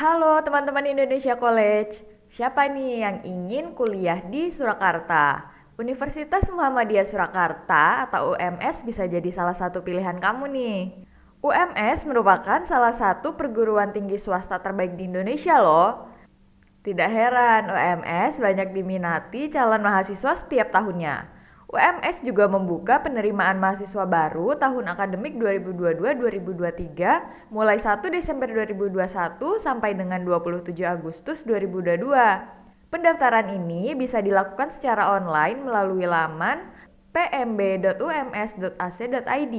Halo teman-teman Indonesia College, siapa nih yang ingin kuliah di Surakarta? Universitas Muhammadiyah Surakarta atau UMS bisa jadi salah satu pilihan kamu nih. UMS merupakan salah satu perguruan tinggi swasta terbaik di Indonesia loh. Tidak heran, UMS banyak diminati calon mahasiswa setiap tahunnya. UMS juga membuka penerimaan mahasiswa baru tahun akademik 2022-2023 mulai 1 Desember 2021 sampai dengan 27 Agustus 2022. Pendaftaran ini bisa dilakukan secara online melalui laman pmb.ums.ac.id.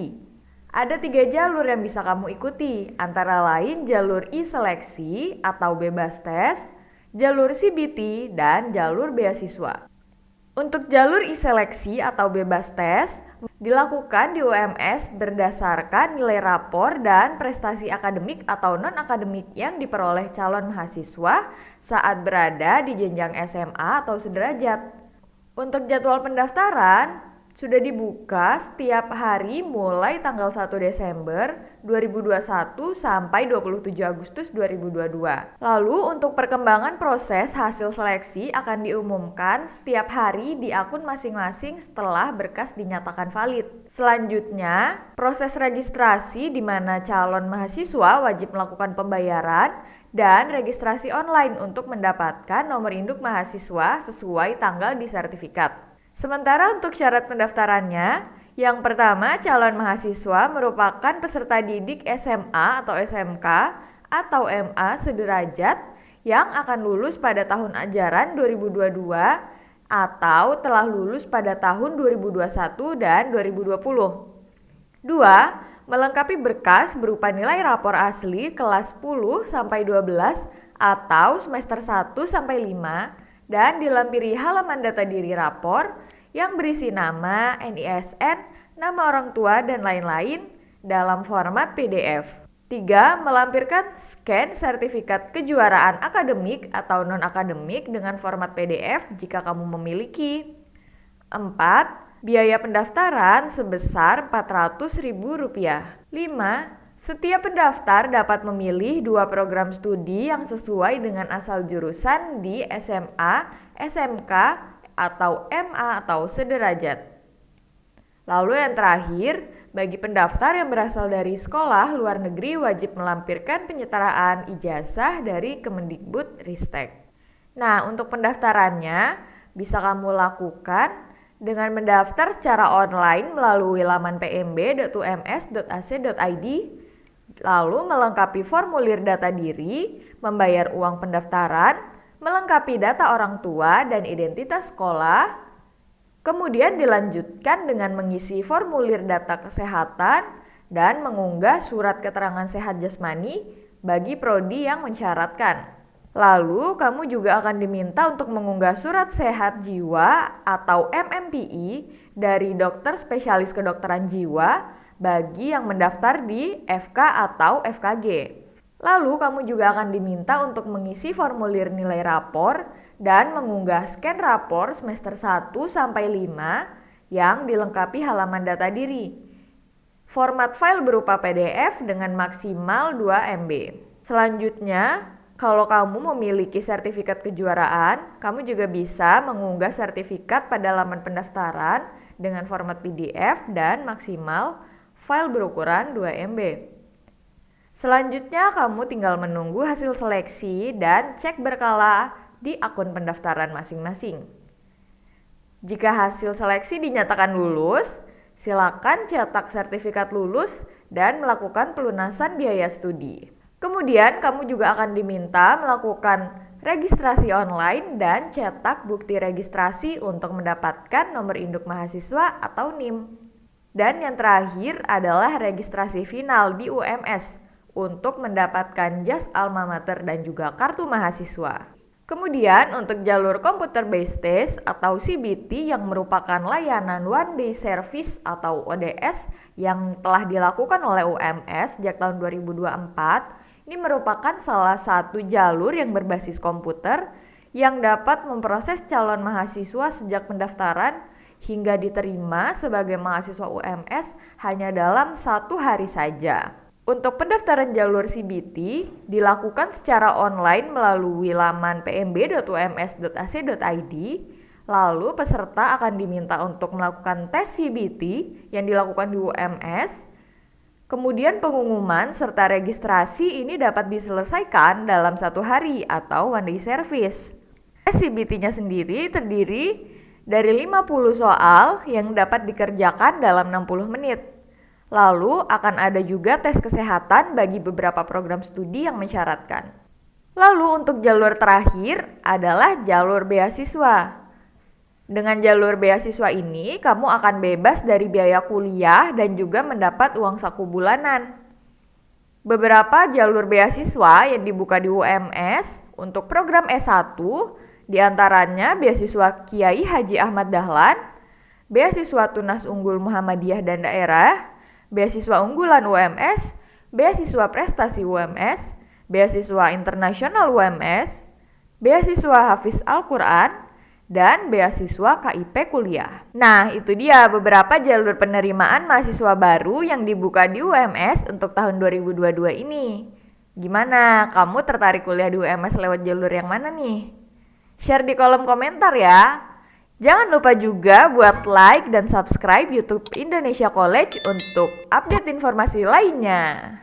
Ada 3 jalur yang bisa kamu ikuti, antara lain jalur e-seleksi atau bebas tes, jalur CBT, dan jalur beasiswa. Untuk jalur e-seleksi atau bebas tes, dilakukan di UMS berdasarkan nilai rapor dan prestasi akademik atau non-akademik yang diperoleh calon mahasiswa saat berada di jenjang SMA atau sederajat. Untuk jadwal pendaftaran, sudah dibuka setiap hari mulai tanggal 1 Desember 2021 sampai 27 Agustus 2022. Lalu untuk perkembangan proses hasil seleksi akan diumumkan setiap hari di akun masing-masing setelah berkas dinyatakan valid. Selanjutnya, proses registrasi di mana calon mahasiswa wajib melakukan pembayaran dan registrasi online untuk mendapatkan nomor induk mahasiswa sesuai tanggal di sertifikat. Sementara untuk syarat pendaftarannya, yang pertama calon mahasiswa merupakan peserta didik SMA atau SMK atau MA sederajat yang akan lulus pada tahun ajaran 2022 atau telah lulus pada tahun 2021 dan 2020. 2. Melengkapi berkas berupa nilai rapor asli kelas 10 sampai 12 atau semester 1 sampai 5 dan dilampiri halaman data diri rapor yang berisi nama, NISN, nama orang tua, dan lain-lain dalam format PDF. 3. Melampirkan scan sertifikat kejuaraan akademik atau non-akademik dengan format PDF jika kamu memiliki. 4. Biaya pendaftaran sebesar Rp400.000. 5. Setiap pendaftar dapat memilih 2 program studi yang sesuai dengan asal jurusan di SMA, SMK, atau MA atau sederajat. Lalu yang terakhir, bagi pendaftar yang berasal dari sekolah luar negeri wajib melampirkan penyetaraan ijazah dari Kemendikbud-Ristek. Nah, untuk pendaftarannya bisa kamu lakukan dengan mendaftar secara online melalui laman pmb.ums.ac.id, lalu melengkapi formulir data diri, membayar uang pendaftaran, melengkapi data orang tua dan identitas sekolah, kemudian dilanjutkan dengan mengisi formulir data kesehatan dan mengunggah surat keterangan sehat jasmani bagi prodi yang mensyaratkan. Lalu kamu juga akan diminta untuk mengunggah surat sehat jiwa atau MMPI dari dokter spesialis kedokteran jiwa bagi yang mendaftar di FK atau FKG. Lalu kamu juga akan diminta untuk mengisi formulir nilai rapor dan mengunggah scan rapor semester 1 sampai 5 yang dilengkapi halaman data diri. Format file berupa PDF dengan maksimal 2 MB. Selanjutnya, kalau kamu memiliki sertifikat kejuaraan, kamu juga bisa mengunggah sertifikat pada laman pendaftaran dengan format PDF dan maksimal file berukuran 2 MB. Selanjutnya kamu tinggal menunggu hasil seleksi dan cek berkala di akun pendaftaran masing-masing. Jika hasil seleksi dinyatakan lulus, silakan cetak sertifikat lulus dan melakukan pelunasan biaya studi. Kemudian kamu juga akan diminta melakukan registrasi online dan cetak bukti registrasi untuk mendapatkan nomor induk mahasiswa atau NIM. Dan yang terakhir adalah registrasi final di UMS untuk mendapatkan jas alma mater dan juga kartu mahasiswa. Kemudian untuk jalur Computer Based Test atau CBT yang merupakan layanan One Day Service atau ODS yang telah dilakukan oleh UMS sejak tahun 2024, ini merupakan salah satu jalur yang berbasis komputer yang dapat memproses calon mahasiswa sejak pendaftaran hingga diterima sebagai mahasiswa UMS hanya dalam 1 hari saja. Untuk pendaftaran jalur CBT dilakukan secara online melalui laman pmb.ums.ac.id. Lalu peserta akan diminta untuk melakukan tes CBT yang dilakukan di UMS. Kemudian pengumuman serta registrasi ini dapat diselesaikan dalam 1 hari atau one day service. Tes CBT-nya sendiri terdiri dari 50 soal yang dapat dikerjakan dalam 60 menit. Lalu akan ada juga tes kesehatan bagi beberapa program studi yang mensyaratkan. Lalu untuk jalur terakhir adalah jalur beasiswa. Dengan jalur beasiswa ini, kamu akan bebas dari biaya kuliah dan juga mendapat uang saku bulanan. Beberapa jalur beasiswa yang dibuka di UMS untuk program S1, diantaranya beasiswa Kiai Haji Ahmad Dahlan, beasiswa Tunas Unggul Muhammadiyah dan Daerah, beasiswa unggulan UMS, beasiswa prestasi UMS, beasiswa internasional UMS, beasiswa Hafiz Al-Quran, dan beasiswa KIP kuliah. Nah, itu dia beberapa jalur penerimaan mahasiswa baru yang dibuka di UMS untuk tahun 2022 ini. Gimana? Kamu tertarik kuliah di UMS lewat jalur yang mana nih? Share di kolom komentar ya. Jangan lupa juga buat like dan subscribe YouTube Indonesia College untuk update informasi lainnya.